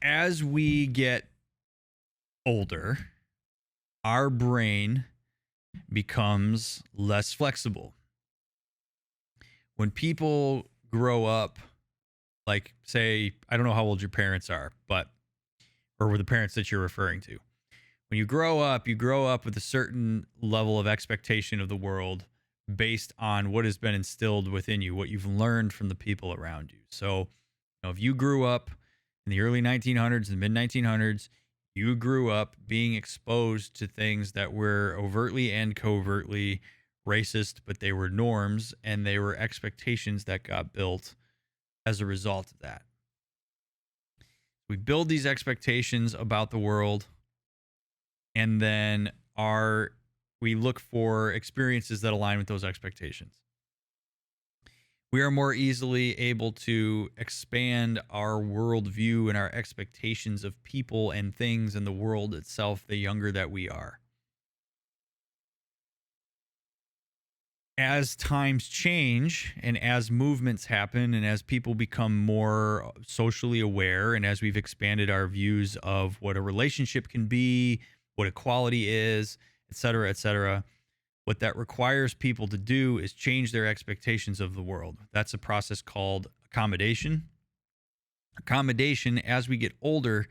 as we get older, our brain becomes less flexible. When people grow up, like, say, I don't know how old your parents are, but, or the parents that you're referring to. When you grow up with a certain level of expectation of the world based on what has been instilled within you, what you've learned from the people around you. So, if you grew up in the early 1900s and mid 1900s, you grew up being exposed to things that were overtly and covertly racist, but they were norms and they were expectations that got built as a result of that. We build these expectations about the world, and then we look for experiences that align with those expectations. We are more easily able to expand our worldview and our expectations of people and things and the world itself the younger that we are. As times change and as movements happen and as people become more socially aware and as we've expanded our views of what a relationship can be, what equality is, et cetera, what that requires people to do is change their expectations of the world. That's a process called accommodation. Accommodation, as we get older,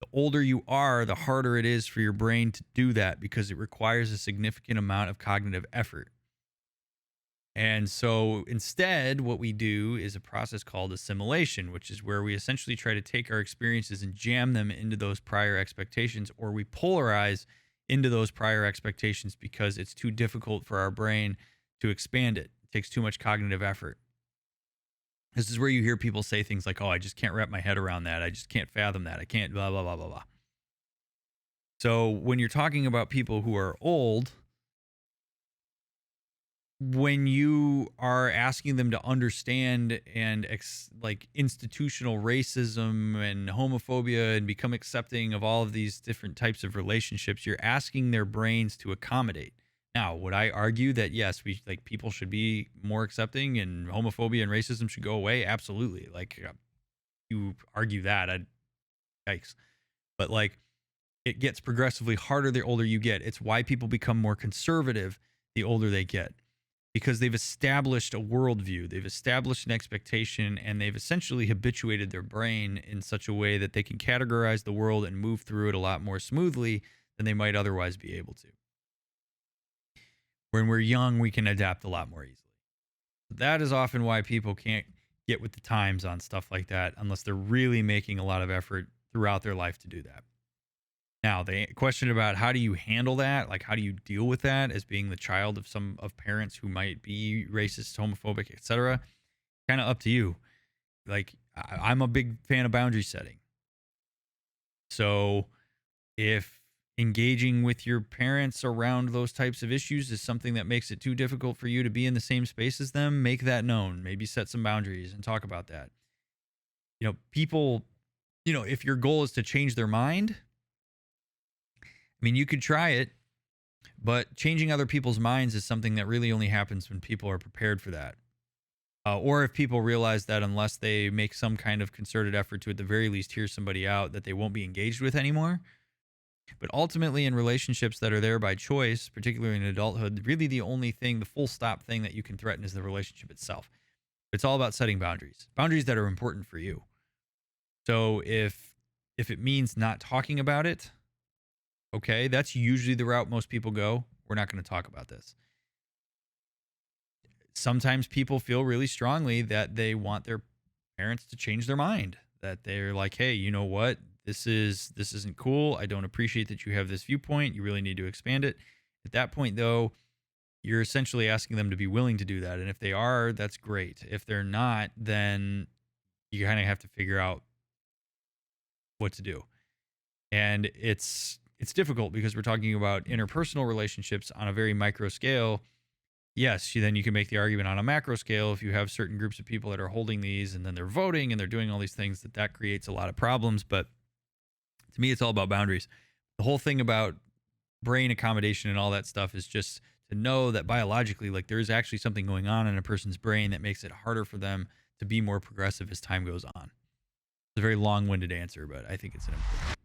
the older you are, the harder it is for your brain to do that because it requires a significant amount of cognitive effort. And so instead, what we do is a process called assimilation, which is where we essentially try to take our experiences and jam them into those prior expectations, or we polarize into those prior expectations because it's too difficult for our brain to expand it. It takes too much cognitive effort. This is where you hear people say things like, oh, I just can't wrap my head around that. I just can't fathom that. I can't blah, blah, blah, blah, blah. So when you're talking about people who are old, when you are asking them to understand and like institutional racism and homophobia and become accepting of all of these different types of relationships, you're asking their brains to accommodate. Now, would I argue that yes, people should be more accepting and homophobia and racism should go away? Absolutely. Like, you argue that, yikes. But like, it gets progressively harder the older you get. It's why people become more conservative the older they get, because they've established a worldview, they've established an expectation, and they've essentially habituated their brain in such a way that they can categorize the world and move through it a lot more smoothly than they might otherwise be able to. When we're young, we can adapt a lot more easily. That is often why people can't get with the times on stuff like that unless they're really making a lot of effort throughout their life to do that. Now, the question about how do you handle that, like how do you deal with that as being the child of parents who might be racist, homophobic, etc., kind of up to you. Like, I'm a big fan of boundary setting. So if engaging with your parents around those types of issues is something that makes it too difficult for you to be in the same space as them, make that known. Maybe set some boundaries and talk about that. People, if your goal is to change their mind, I mean, you could try it, but changing other people's minds is something that really only happens when people are prepared for that. Or if people realize that unless they make some kind of concerted effort to at the very least hear somebody out, that they won't be engaged with anymore. But ultimately, in relationships that are there by choice, particularly in adulthood, really the only thing, the full stop thing that you can threaten is the relationship itself. It's all about setting boundaries that are important for you. So if it means not talking about it, okay, that's usually the route most people go. We're not going to talk about this. Sometimes people feel really strongly that they want their parents to change their mind, that they're like, hey, you know what? This isn't cool. I don't appreciate that you have this viewpoint. You really need to expand it. At that point, though, you're essentially asking them to be willing to do that. And if they are, that's great. If they're not, then you kind of have to figure out what to do. And it's difficult because we're talking about interpersonal relationships on a very micro scale. Yes, then you can make the argument on a macro scale if you have certain groups of people that are holding these and then they're voting and they're doing all these things, that creates a lot of problems. But to me, it's all about boundaries. The whole thing about brain accommodation and all that stuff is just to know that biologically, like, there's actually something going on in a person's brain that makes it harder for them to be more progressive as time goes on. a very long-winded answer, but I think it's an important